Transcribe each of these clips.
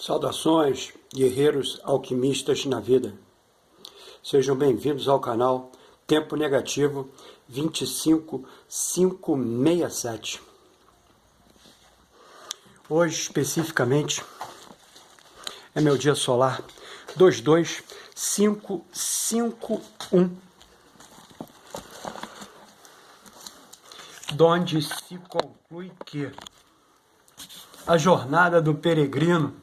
Saudações, guerreiros alquimistas na vida. Sejam bem-vindos ao canal Tempo Negativo 25567. Hoje, especificamente, é meu dia solar 22551, donde se conclui que a jornada do peregrino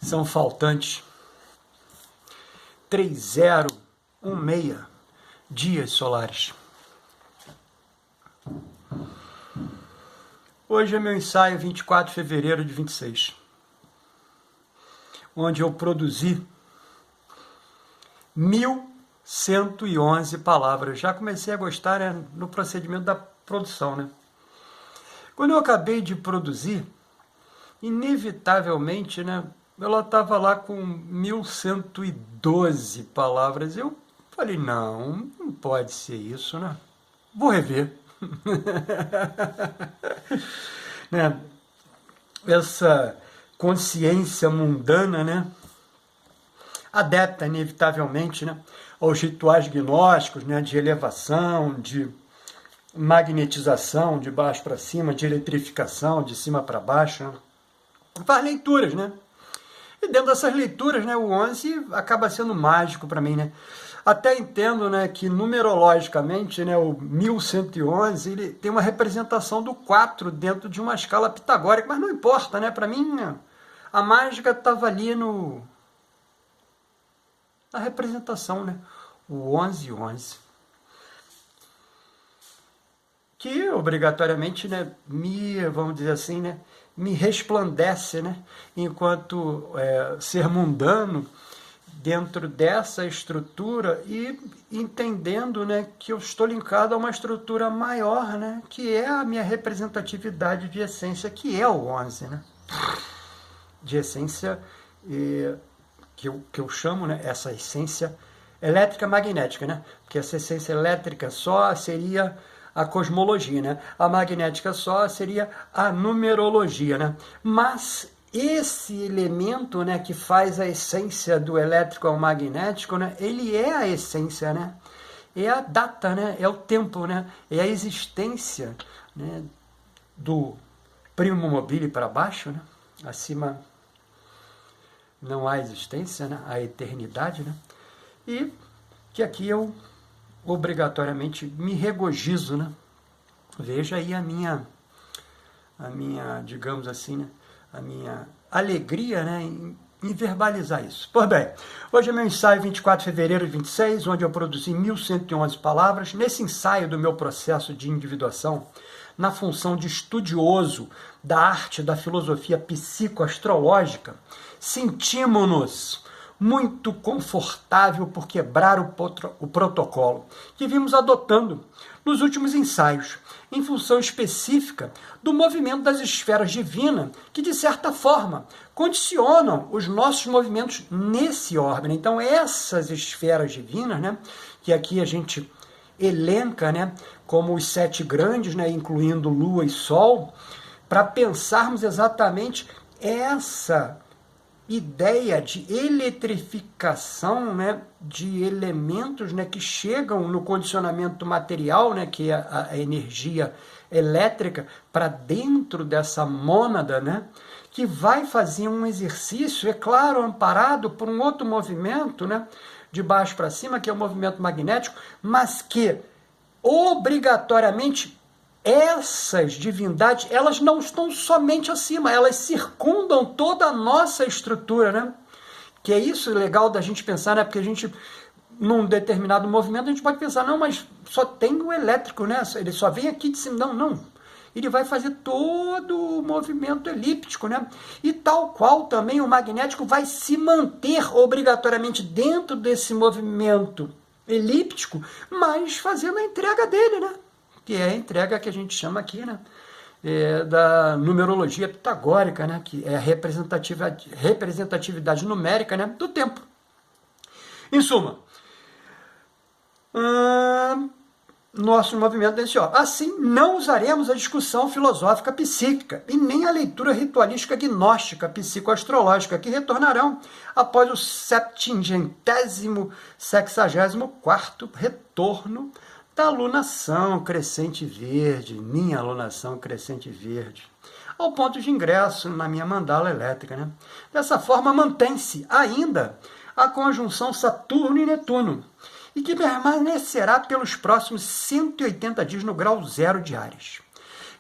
são faltantes 3016 dias solares. Hoje é meu ensaio 24 de fevereiro de 26, onde eu produzi 1111 palavras. Já comecei a gostar, né, no procedimento da produção, né? Quando eu acabei de produzir, inevitavelmente, né, ela estava lá com 1112 palavras. Eu falei, não pode ser isso, né? Vou rever. Né? Essa consciência mundana, né, adepta inevitavelmente, né, aos rituais gnósticos, né, de elevação, de magnetização, de baixo para cima, de eletrificação, de cima para baixo, né? Faz leituras, né? E dentro dessas leituras, né, o 11 acaba sendo mágico para mim, né? Até entendo, né, que numerologicamente, né, o 1111 ele tem uma representação do 4 dentro de uma escala pitagórica, mas não importa, né? Para mim, a mágica estava ali na representação, né? O 1111. Que obrigatoriamente, né, vamos dizer assim, né, me resplandece, né, enquanto ser mundano dentro dessa estrutura e entendendo, né, que eu estou linkado a uma estrutura maior, né, que é a minha representatividade de essência, que é o 11, né, de essência que eu chamo, né, essa essência elétrica magnética, né, porque essa essência elétrica só seria a cosmologia, né? A magnética só seria a numerologia, né? Mas esse elemento, né, que faz a essência do elétrico ao magnético, né, ele é a essência, né? É a data, né? É o tempo, né? É a existência, né, do primo mobile para baixo, né? Acima não há existência, né? A eternidade, né? E que aqui eu obrigatoriamente me regozijo, né? Veja aí a minha, digamos assim, né, a minha alegria, né, em verbalizar isso. Pois bem, hoje é meu ensaio 24 de fevereiro de 26, onde eu produzi 1111 palavras. Nesse ensaio do meu processo de individuação, na função de estudioso da arte da filosofia psicoastrológica, sentimos-nos muito confortável por quebrar o protocolo que vimos adotando nos últimos ensaios, em função específica do movimento das esferas divinas, que, de certa forma, condicionam os nossos movimentos nesse orbe. Então, essas esferas divinas, né, que aqui a gente elenca, né, como os 7 grandes, né, incluindo Lua e Sol, para pensarmos exatamente essa ideia de eletrificação, né, de elementos, né, que chegam no condicionamento material, né, que é a energia elétrica, para dentro dessa mônada, né, que vai fazer um exercício, é claro, amparado por um outro movimento, né, de baixo para cima, que é o movimento magnético, mas que obrigatoriamente essas divindades, elas não estão somente acima, elas circundam toda a nossa estrutura, né? Que é isso legal da gente pensar, né? Porque a gente, num determinado movimento, a gente pode pensar, não, mas só tem o elétrico, né? Ele só vem aqui de cima. Não. Ele vai fazer todo o movimento elíptico, né? E tal qual também o magnético vai se manter obrigatoriamente dentro desse movimento elíptico, mas fazendo a entrega dele, né? Que é a entrega que a gente chama aqui, né, da numerologia pitagórica, né, que é a representatividade numérica, né, do tempo. Em suma, nosso movimento tendencioso. Assim, não usaremos a discussão filosófica psíquica e nem a leitura ritualística gnóstica psicoastrológica, que retornarão após o 764º retorno da alunação crescente verde, minha alunação crescente verde, ao ponto de ingresso na minha mandala elétrica, né? Dessa forma, mantém-se ainda a conjunção Saturno e Netuno, e que permanecerá pelos próximos 180 dias no grau 0 de Áries.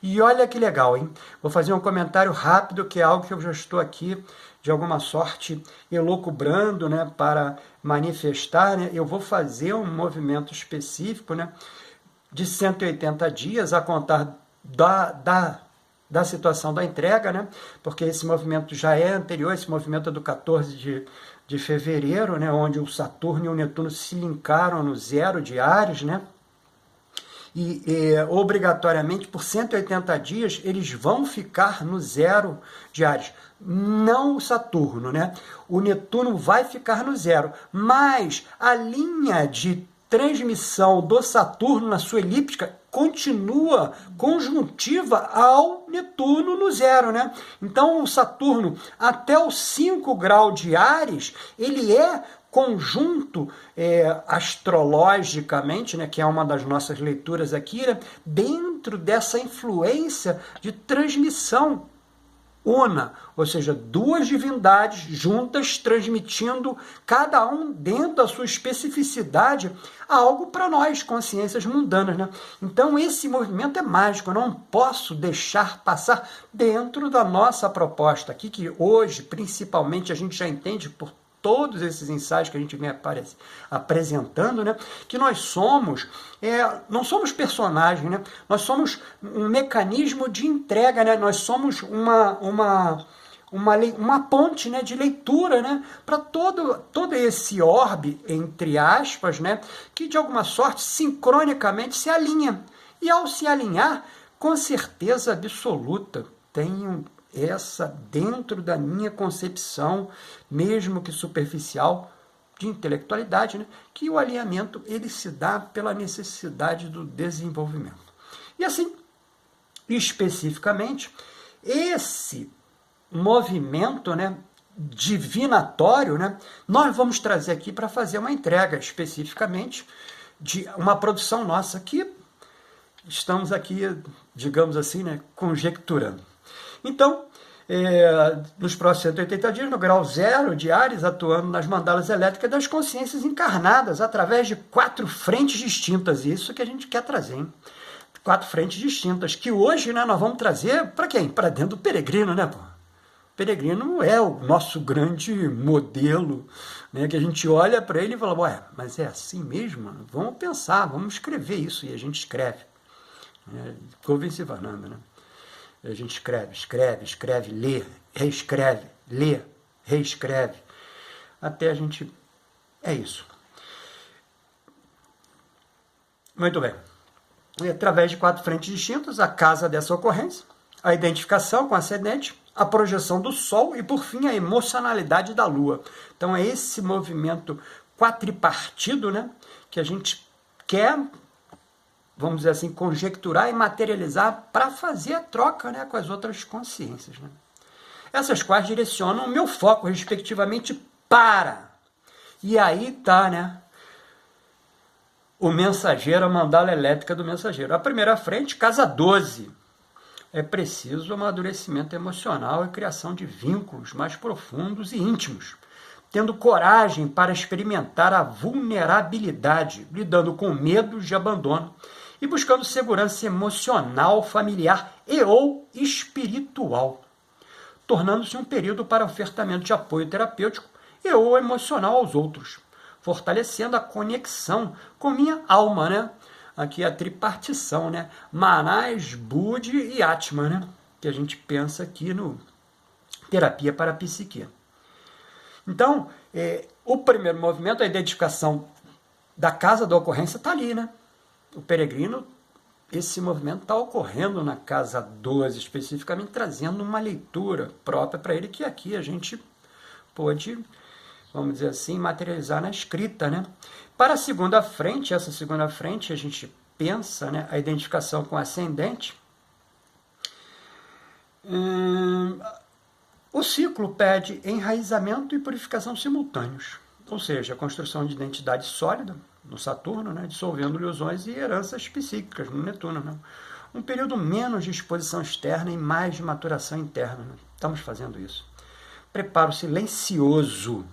E olha que legal, hein? Vou fazer um comentário rápido, que é algo que eu já estou aqui, de alguma sorte, elucubrando, né, para manifestar, né? Eu vou fazer um movimento específico, né, de 180 dias, a contar da situação da entrega, né? Porque esse movimento já é anterior, esse movimento é do 14 de fevereiro, né? Onde o Saturno e o Netuno se linkaram no 0 de Áries, né? E obrigatoriamente, por 180 dias, eles vão ficar no 0 de Áries. Não o Saturno, né? O Netuno vai ficar no 0, mas a linha de transmissão do Saturno na sua elíptica continua conjuntiva ao Netuno no 0, né? Então, o Saturno, até o 5 grau de Áries, ele é conjunto astrologicamente, né, que é uma das nossas leituras aqui, né, dentro dessa influência de transmissão una, ou seja, duas divindades juntas transmitindo, cada um dentro da sua especificidade, algo para nós, consciências mundanas, né? Então esse movimento é mágico, eu não posso deixar passar dentro da nossa proposta aqui, que hoje, principalmente, a gente já entende por todos esses ensaios que a gente vem apresentando, né, que nós somos, não somos personagens, né, nós somos um mecanismo de entrega, né, nós somos uma ponte, né, de leitura, né, para todo esse orbe, entre aspas, né, que de alguma sorte sincronicamente se alinha. E ao se alinhar, com certeza absoluta, tenho essa dentro da minha concepção, mesmo que superficial, de intelectualidade, né, que o alinhamento ele se dá pela necessidade do desenvolvimento. E assim, especificamente, esse movimento, né, divinatório, né, nós vamos trazer aqui para fazer uma entrega especificamente de uma produção nossa que estamos aqui, digamos assim, né, conjecturando. Então, nos próximos 180 dias, no grau 0 de Áries, atuando nas mandalas elétricas das consciências encarnadas, através de 4 frentes distintas. Isso que a gente quer trazer, hein? 4 frentes distintas, que hoje, né, nós vamos trazer para quem? Para dentro do peregrino, né, pô? O peregrino é o nosso grande modelo, né, que a gente olha para ele e fala, ué, mas é assim mesmo? Vamos pensar, vamos escrever isso, e a gente escreve. Convencionando, né? A gente escreve, lê, reescreve, até a gente... É isso. Muito bem. E através de 4 frentes distintas, a casa dessa ocorrência, a identificação com o ascendente, a projeção do Sol e, por fim, a emocionalidade da Lua. Então, é esse movimento quadripartido, né, que a gente quer, vamos dizer assim, conjecturar e materializar para fazer a troca, né, com as outras consciências, né? Essas quais direcionam o meu foco, respectivamente, para. E aí tá, né, o mensageiro, a mandala elétrica do mensageiro. A primeira frente, casa 12. É preciso amadurecimento emocional e criação de vínculos mais profundos e íntimos, tendo coragem para experimentar a vulnerabilidade, lidando com medos de abandono, e buscando segurança emocional, familiar e ou espiritual, tornando-se um período para ofertamento de apoio terapêutico e ou emocional aos outros, fortalecendo a conexão com minha alma, né? Aqui a tripartição, né? Manas, Budi e Atman, né? Que a gente pensa aqui no terapia para a psique. Então, o primeiro movimento, a identificação da casa da ocorrência, está ali, né? O peregrino, esse movimento está ocorrendo na casa 12, especificamente trazendo uma leitura própria para ele, que aqui a gente pôde, vamos dizer assim, materializar na escrita, né? Para a segunda frente, essa segunda frente, a gente pensa, né, a identificação com o ascendente, o ciclo pede enraizamento e purificação simultâneos, ou seja, a construção de identidade sólida no Saturno, né, dissolvendo ilusões e heranças psíquicas no Netuno. Né? Um período menos de exposição externa e mais de maturação interna. Né? Estamos fazendo isso. Preparo silencioso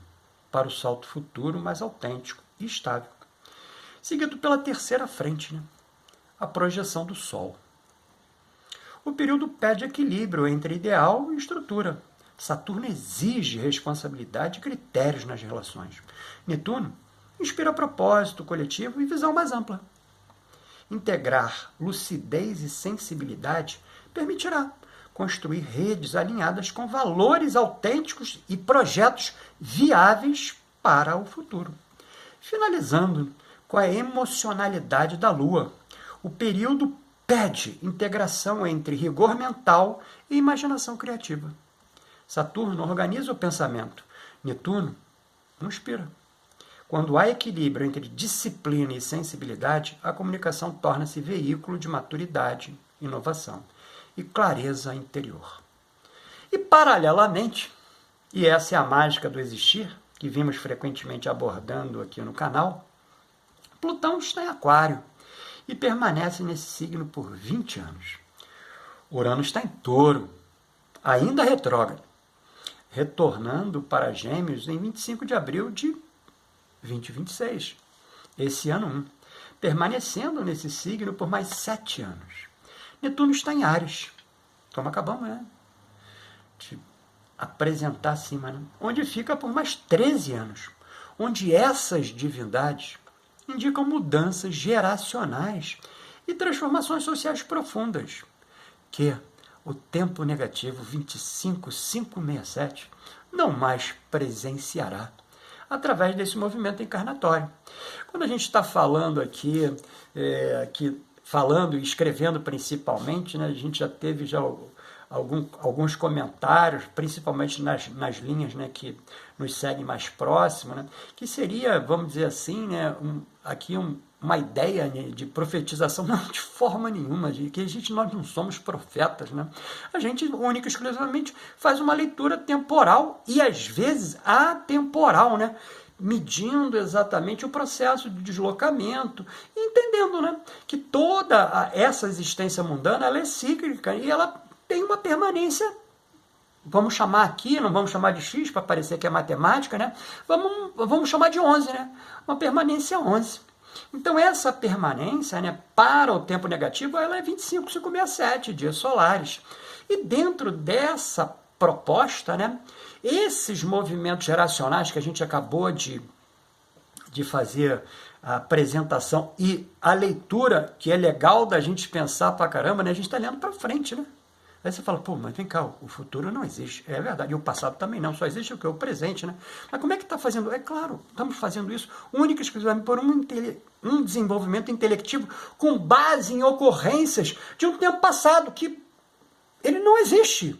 para o salto futuro mais autêntico e estável. Seguido pela terceira frente, né? A projeção do Sol. O período pede equilíbrio entre ideal e estrutura. Saturno exige responsabilidade e critérios nas relações. Netuno inspira propósito coletivo e visão mais ampla. Integrar lucidez e sensibilidade permitirá construir redes alinhadas com valores autênticos e projetos viáveis para o futuro. Finalizando com a emocionalidade da Lua. O período pede integração entre rigor mental e imaginação criativa. Saturno organiza o pensamento. Netuno inspira. Quando há equilíbrio entre disciplina e sensibilidade, a comunicação torna-se veículo de maturidade, inovação e clareza interior. E, paralelamente, e essa é a mágica do existir, que vimos frequentemente abordando aqui no canal, Plutão está em Aquário e permanece nesse signo por 20 anos. Urano está em Touro, ainda retrógrado, retornando para Gêmeos em 25 de abril de 2026, esse ano 1, permanecendo nesse signo por mais 7 anos. Netuno está em Áries, como acabamos, né, de apresentar acima, né, onde fica por mais 13 anos, onde essas divindades indicam mudanças geracionais e transformações sociais profundas, que o tempo negativo 25567 não mais presenciará através desse movimento encarnatório. Quando a gente está falando aqui, falando e escrevendo principalmente, né, a gente já teve alguns comentários, principalmente nas linhas, né, que nos seguem mais próximo, né, que seria, vamos dizer assim, né, uma ideia, né, de profetização, não, de forma nenhuma, de que nós não somos profetas. Né? A gente, única e exclusivamente, faz uma leitura temporal e, às vezes, atemporal, né? Medindo exatamente o processo de deslocamento, entendendo, né, que toda essa existência mundana ela é cíclica e ela tem uma permanência, vamos chamar aqui, não vamos chamar de X para parecer que é matemática, né? Vamos chamar de 11, né? Uma permanência 11. Então essa permanência, né, para o tempo negativo, ela é 25,567 dias solares. E dentro dessa proposta, né, esses movimentos geracionais que a gente acabou de fazer a apresentação e a leitura, que é legal da gente pensar pra caramba, né, a gente está lendo para frente, né? Aí você fala, pô, mas vem cá, o futuro não existe. É verdade, e o passado também não, só existe o que? O presente, né? Mas como é que está fazendo? É claro, estamos fazendo isso única e exclusivamente por um desenvolvimento intelectivo com base em ocorrências de um tempo passado que ele não existe.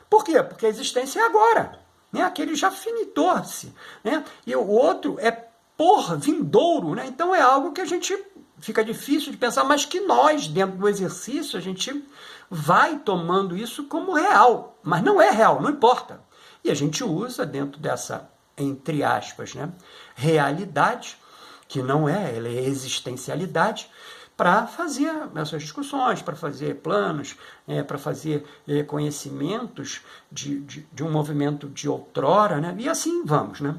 Por quê? Porque a existência é agora. Né? Aquele já finitou-se. Né? E o outro é por vindouro. Né? Então é algo que a gente fica difícil de pensar, mas que nós, dentro do exercício, a gente vai tomando isso como real. Mas não é real, não importa. E a gente usa dentro dessa, entre aspas, né, realidade, que não é, ela é existencialidade, para fazer essas discussões, para fazer planos, para fazer conhecimentos de um movimento de outrora, né? E assim vamos. Né?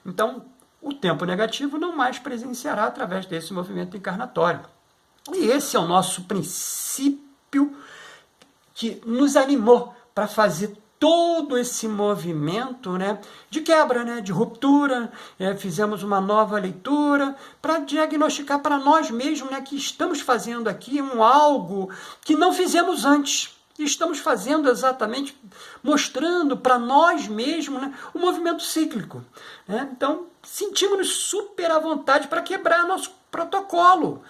Então, o tempo negativo não mais presenciará através desse movimento encarnatório. E esse é o nosso princípio que nos animou para fazer todo esse movimento, né, de quebra, né, de ruptura. Fizemos uma nova leitura para diagnosticar para nós mesmos, né, que estamos fazendo aqui algo que não fizemos antes. E estamos fazendo exatamente, mostrando para nós mesmos, né, o movimento cíclico. Né? Então, sentimos-nos super à vontade para quebrar nosso protocolo.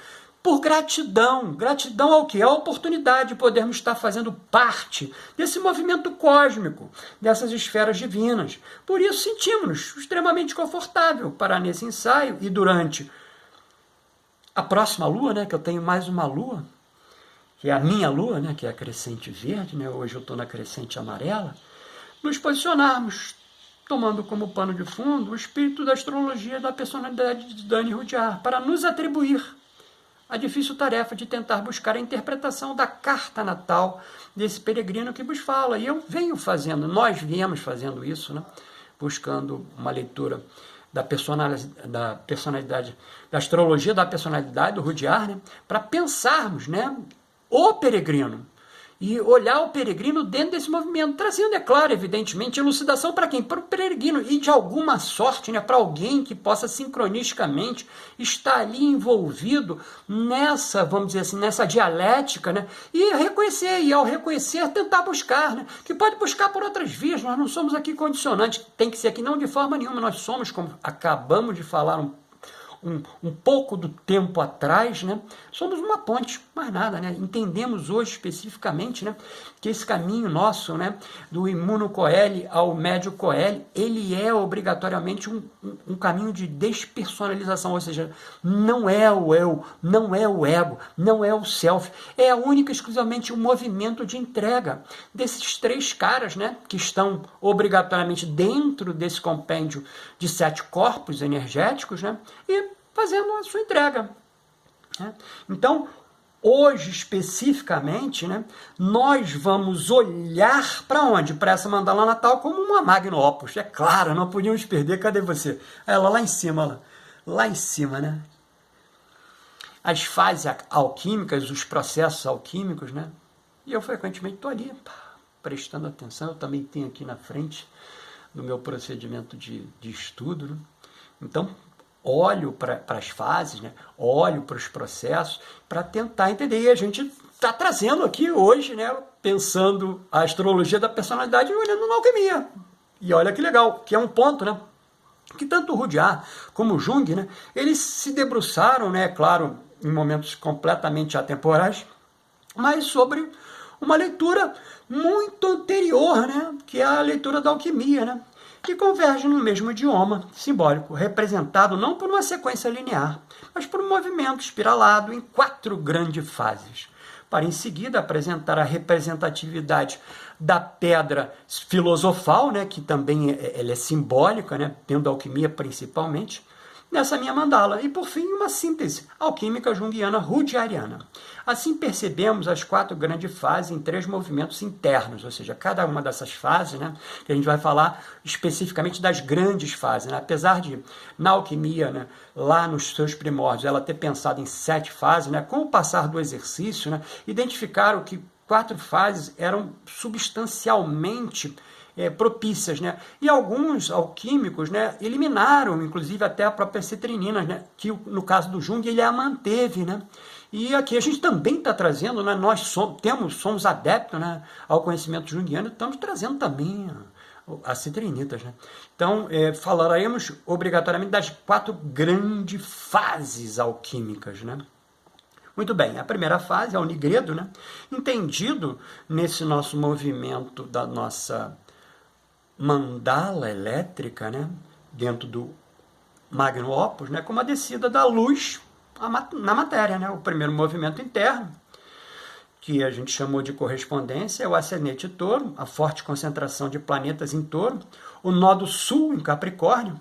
Por gratidão. Gratidão ao quê? A oportunidade de podermos estar fazendo parte desse movimento cósmico, dessas esferas divinas. Por isso sentimos-nos extremamente confortável para nesse ensaio e durante a próxima lua, né, que eu tenho mais uma lua, que é a minha lua, né, que é a crescente verde, né, hoje eu estou na crescente amarela, nos posicionarmos, tomando como pano de fundo o espírito da astrologia da personalidade de Dani Rudyard, para nos atribuir a difícil tarefa de tentar buscar a interpretação da carta natal desse peregrino que vos fala. E eu venho fazendo, nós viemos fazendo isso, né? Buscando uma leitura da personalidade, da astrologia da personalidade do Rudyard, né? Para pensarmos, né, o peregrino, e olhar o peregrino dentro desse movimento, trazendo, é claro, evidentemente, elucidação para quem? Para o peregrino, e de alguma sorte, né, para alguém que possa sincronisticamente estar ali envolvido nessa, vamos dizer assim, nessa dialética, né, e reconhecer, e ao reconhecer, tentar buscar, né, que pode buscar por outras vias. Nós não somos aqui condicionantes, tem que ser aqui não de forma nenhuma, nós somos, como acabamos de falar um pouco do tempo atrás, né? Somos uma ponte, mais nada, né? Entendemos hoje especificamente, né, que esse caminho nosso, né, do imuno-coeli ao médio-coeli, ele é obrigatoriamente um caminho de despersonalização, ou seja, não é o eu, não é o ego, não é o self, é única e exclusivamente um movimento de entrega desses três caras, né, que estão obrigatoriamente dentro desse compêndio de 7 corpos energéticos, né, e fazendo a sua entrega. Né? Então, hoje especificamente, né, nós vamos olhar para onde? Para essa mandala natal como uma magno opus. É claro, não podíamos perder. Cadê você? Ela lá em cima, lá em cima, né? As fases alquímicas, os processos alquímicos, né? E eu frequentemente estou ali prestando atenção. Eu também tenho aqui na frente no meu procedimento de estudo, né? Então, olho para as fases, né? Olho para os processos para tentar entender. E a gente está trazendo aqui hoje, né, pensando a astrologia da personalidade e olhando na alquimia. E olha que legal, que é um ponto, né, que tanto o Rudyard como o Jung, né, eles se debruçaram, né, claro, em momentos completamente atemporais, mas sobre uma leitura muito anterior, né, que é a leitura da alquimia, né, que converge no mesmo idioma simbólico, representado não por uma sequência linear, mas por um movimento espiralado em 4 grandes fases, para em seguida apresentar a representatividade da pedra filosofal, né, que também ela é simbólica, né, dentro da alquimia principalmente, nessa minha mandala, e por fim uma síntese alquímica junguiana rudyardiana. Assim percebemos as 4 grandes fases em 3 movimentos internos, ou seja, cada uma dessas fases, né, que a gente vai falar especificamente das grandes fases, né, apesar de na alquimia, né, lá nos seus primórdios, ela ter pensado em 7 fases, né, com o passar do exercício, né, identificaram que 4 fases eram substancialmente propícias, né? E alguns alquímicos, né, eliminaram, inclusive, até a própria citrinina, né, que no caso do Jung ele a manteve, né? E aqui a gente também está trazendo, né, nós somos adeptos, né, ao conhecimento junguiano, estamos trazendo também as citrinitas, né? Então, falaremos obrigatoriamente das 4 grandes fases alquímicas, né? Muito bem, a primeira fase é o nigredo, né? Entendido nesse nosso movimento da nossa mandala elétrica, né, dentro do magno opus, né, como a descida da luz na matéria, né, o primeiro movimento interno, que a gente chamou de correspondência, é o ascendente touro, a forte concentração de planetas em touro, o nodo sul em Capricórnio,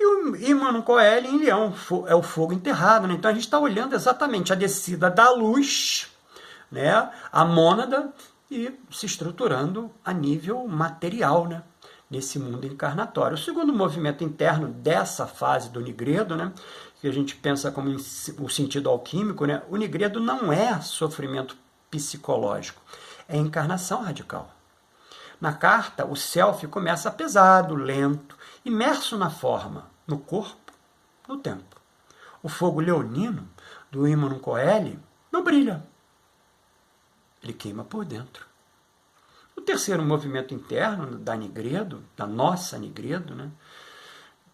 e o imuno-coeli em Leão, é o fogo enterrado, né? Então a gente está olhando exatamente a descida da luz, né, a mônada, e se estruturando a nível material, né, nesse mundo encarnatório. O segundo movimento interno dessa fase do nigredo, né, que a gente pensa como o sentido alquímico, né, o nigredo não é sofrimento psicológico, é encarnação radical. Na carta, o self começa pesado, lento, imerso na forma, no corpo, no tempo. O fogo leonino do imuno-coeli não brilha. Ele queima por dentro. O terceiro movimento interno da nigredo, da nossa nigredo, né,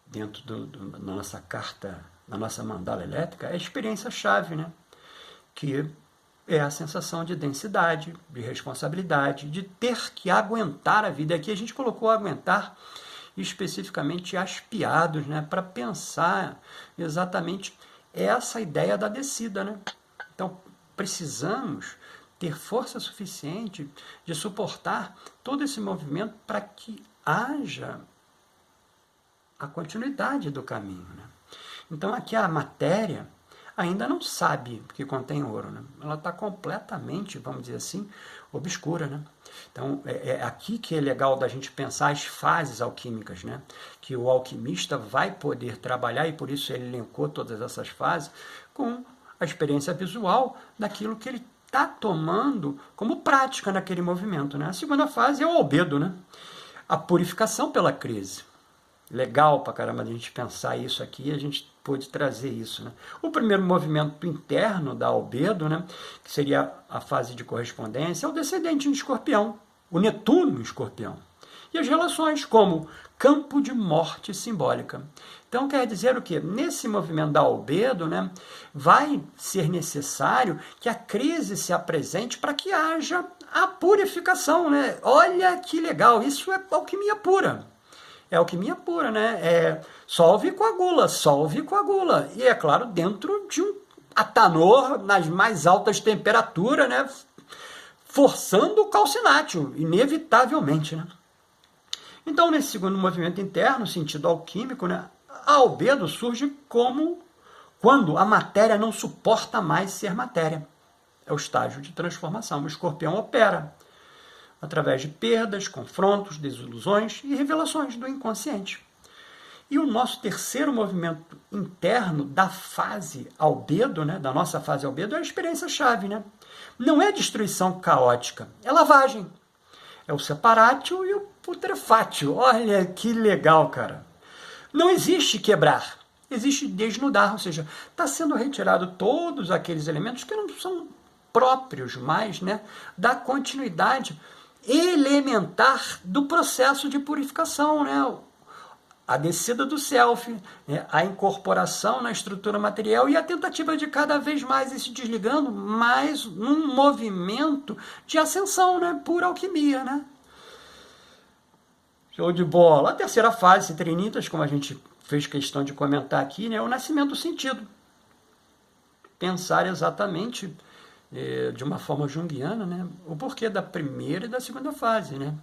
dentro da nossa carta, da nossa mandala elétrica, é a experiência-chave, né, que é a sensação de densidade, de responsabilidade, de ter que aguentar a vida. Aqui a gente colocou aguentar especificamente aspiados, né, para pensar exatamente é essa ideia da descida, né? Então, precisamos ter força suficiente de suportar todo esse movimento para que haja a continuidade do caminho, né? Então, aqui a matéria ainda não sabe que contém ouro, né? Ela está completamente, vamos dizer assim, obscura, né? Então, é aqui que é legal da gente pensar as fases alquímicas, né? Que o alquimista vai poder trabalhar, e por isso ele elencou todas essas fases, com a experiência visual daquilo que ele está tomando como prática naquele movimento, né? A segunda fase é o albedo, né? A purificação pela crise. Legal pra caramba a gente pensar isso aqui, a gente pôde trazer isso, né? O primeiro movimento interno da albedo, né, que seria a fase de correspondência, é o descendente em Escorpião, o Netuno em Escorpião. E as relações como campo de morte simbólica. Então quer dizer o quê? Nesse movimento da albedo, né, vai ser necessário que a crise se apresente para que haja a purificação, né? Olha que legal, isso é alquimia pura. É alquimia pura, né? Solve e coagula, solve e coagula. E, é claro, dentro de um atanor nas mais altas temperaturas, né? Forçando o calcinátil, inevitavelmente, né? Então, nesse segundo movimento interno, sentido alquímico, né? A albedo surge como quando a matéria não suporta mais ser matéria. É o estágio de transformação. O escorpião opera através de perdas, confrontos, desilusões e revelações do inconsciente. E o nosso terceiro movimento interno da fase albedo, né, da nossa fase albedo, é a experiência-chave. Né? Não é destruição caótica, é lavagem. É o separatio e o putrefátio. Olha que legal, cara. Não existe quebrar, existe desnudar, ou seja, está sendo retirado todos aqueles elementos que não são próprios mais, né, da continuidade elementar do processo de purificação, né? A descida do self, né? A incorporação na estrutura material e a tentativa de cada vez mais ir se desligando, mais num movimento de ascensão, né? Pura alquimia, né? Show de bola. A terceira fase, citrinitas, como a gente fez questão de comentar aqui, né? É o nascimento do sentido. Pensar exatamente de uma forma junguiana, né, o porquê da primeira e da segunda fase, né,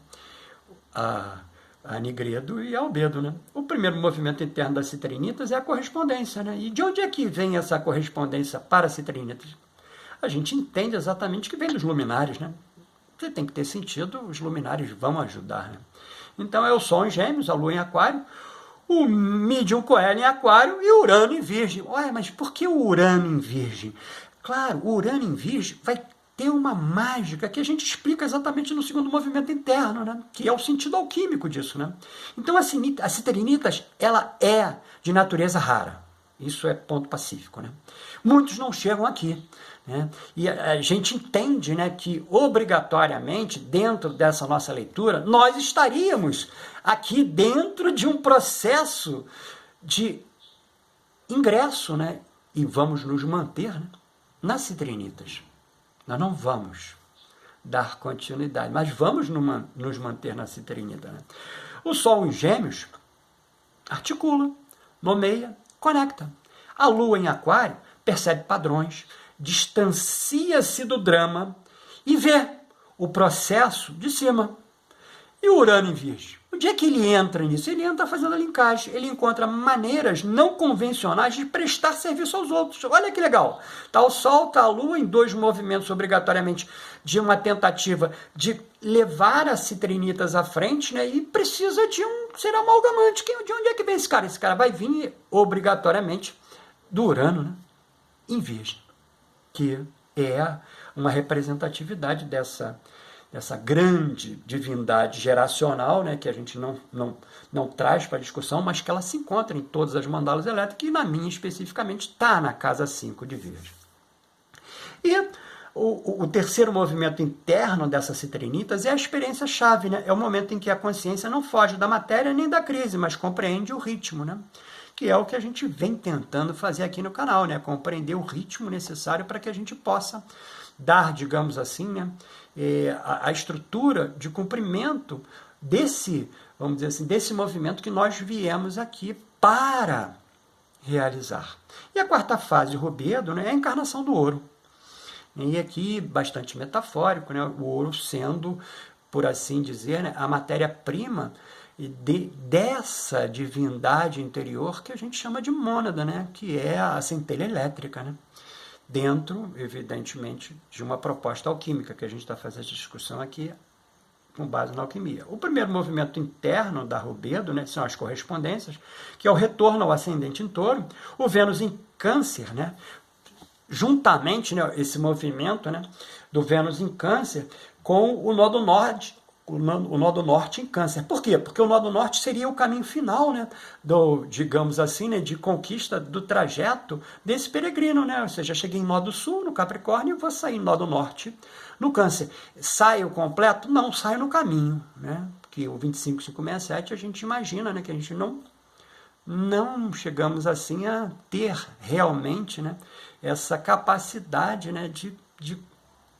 a nigredo e a albedo, né. O primeiro movimento interno das citrinitas é a correspondência, né, e de onde é que vem essa correspondência para citrinitas? A gente entende exatamente que vem dos luminares, né, você tem que ter sentido, os luminares vão ajudar, né. Então é o Sol em Gêmeos, a Lua em Aquário, o Medium Coelho em Aquário e o Urano em Virgem. Olha, mas por que o Urano em Virgem? Claro, o Urano em Virgem vai ter uma mágica que a gente explica exatamente no segundo movimento interno, né? Que é o sentido alquímico disso, né? Então a citrinitas, ela é de natureza rara. Isso é ponto pacífico, né? Muitos não chegam aqui, né? E a gente entende, né, que obrigatoriamente, dentro dessa nossa leitura, nós estaríamos aqui dentro de um processo de ingresso, né? E vamos nos manter, né, nas citrinitas. Nós não vamos dar continuidade, mas vamos nos manter na citrinita. Né? O Sol em Gêmeos articula, nomeia, conecta. A Lua em Aquário percebe padrões, distancia-se do drama e vê o processo de cima. E o Urano em Virgem? O dia que ele entra nisso, ele entra fazendo a linkagem, ele encontra maneiras não convencionais de prestar serviço aos outros. Olha que legal. Tá o Sol, tá a Lua em dois movimentos obrigatoriamente de uma tentativa de levar as citrinitas à frente, né? E precisa de um ser amalgamante. De onde é que vem esse cara? Esse cara vai vir obrigatoriamente do Urano, né? Em Virgem, que é uma representatividade dessa grande divindade geracional, né, que a gente não traz para a discussão, mas que ela se encontra em todas as mandalas elétricas e na minha especificamente está na casa 5 de Virgem. E o terceiro movimento interno dessas citrinitas é a experiência-chave, né? É o momento em que a consciência não foge da matéria nem da crise, mas compreende o ritmo, né? Que é o que a gente vem tentando fazer aqui no canal, né? Compreender o ritmo necessário para que a gente possa dar, digamos assim, né, a estrutura de cumprimento desse, vamos dizer assim, desse movimento que nós viemos aqui para realizar. E a quarta fase de rubedo, né, é a encarnação do ouro. E aqui, bastante metafórico, né, o ouro sendo, por assim dizer, né, a matéria-prima dessa divindade interior que a gente chama de mônada, né, que é a centelha elétrica, né, dentro, evidentemente, de uma proposta alquímica, que a gente está fazendo essa discussão aqui com base na alquimia. O primeiro movimento interno da rubedo, né, são as correspondências, que é o retorno ao ascendente em touro, o Vênus em câncer, né, juntamente, né, esse movimento, né, do Vênus em câncer com o nó do norte, o nó do norte em câncer. Por quê? Porque o nó do norte seria o caminho final, né, digamos assim, né, de conquista do trajeto desse peregrino, né? Ou seja, cheguei em nó do sul, no Capricórnio, e vou sair em nó do norte, no câncer. Saio completo? Não, saio no caminho, né? Que o 25567 a gente imagina, né, que a gente não chegamos assim a ter realmente, né, essa capacidade, né, de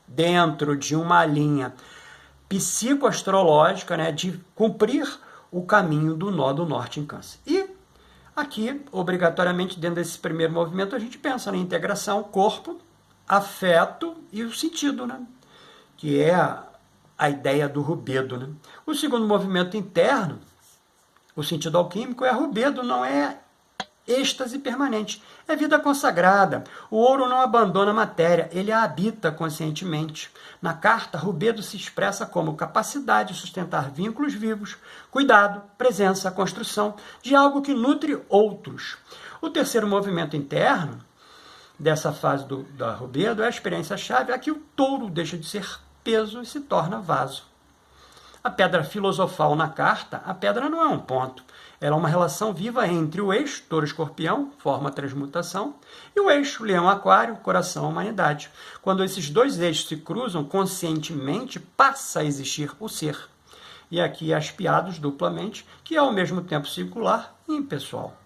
dentro de uma linha psicoastrológica, né, de cumprir o caminho do nó do norte em câncer. E aqui, obrigatoriamente, dentro desse primeiro movimento, a gente pensa na integração corpo, afeto e o sentido, né, que é a ideia do rubedo, né. O segundo movimento interno, o sentido alquímico, é rubedo, não é êxtase permanente, é vida consagrada. O ouro não abandona a matéria, ele a habita conscientemente. Na carta, rubedo se expressa como capacidade de sustentar vínculos vivos, cuidado, presença, construção de algo que nutre outros. O terceiro movimento interno dessa fase da rubedo é a experiência-chave, a que o touro deixa de ser peso e se torna vaso. A pedra filosofal na carta, a pedra não é um ponto. Ela é uma relação viva entre o eixo touro-escorpião, forma transmutação, e o eixo leão-aquário, coração-humanidade. Quando esses dois eixos se cruzam, conscientemente passa a existir o ser. E aqui aspiados duplamente, que é ao mesmo tempo circular e impessoal.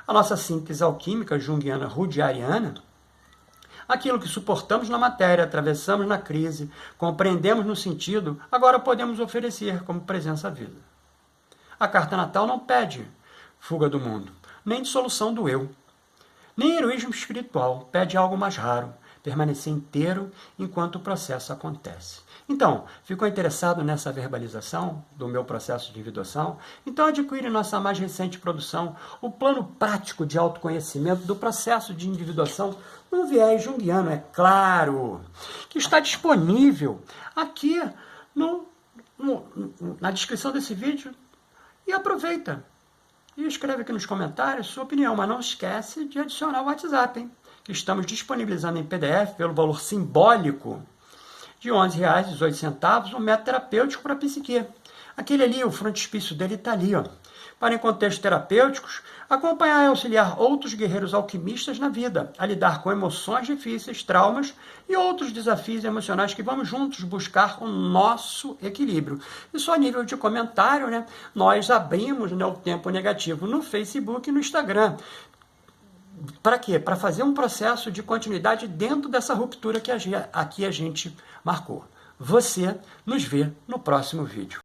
A nossa síntese alquímica junguiana rudiariana, aquilo que suportamos na matéria, atravessamos na crise, compreendemos no sentido, agora podemos oferecer como presença à vida. A carta natal não pede fuga do mundo, nem dissolução do eu, nem heroísmo espiritual, pede algo mais raro, permanecer inteiro enquanto o processo acontece. Então, ficou interessado nessa verbalização do meu processo de individuação? Então adquire nossa mais recente produção, o plano prático de autoconhecimento do processo de individuação no viés junguiano, é claro, que está disponível aqui na descrição desse vídeo. E aproveita e escreve aqui nos comentários sua opinião, mas não esquece de adicionar o WhatsApp, hein? Que estamos disponibilizando em PDF pelo valor simbólico de R$ 11,18, um método terapêutico para a psique. Aquele ali, o frontispício dele está ali, ó. Para, em contextos terapêuticos, acompanhar e auxiliar outros guerreiros alquimistas na vida, a lidar com emoções difíceis, traumas e outros desafios emocionais que vamos juntos buscar o nosso equilíbrio. E só a nível de comentário, né, nós abrimos, né, o tempo negativo no Facebook e no Instagram. Para quê? Para fazer um processo de continuidade dentro dessa ruptura que aqui a gente marcou. Você nos vê no próximo vídeo.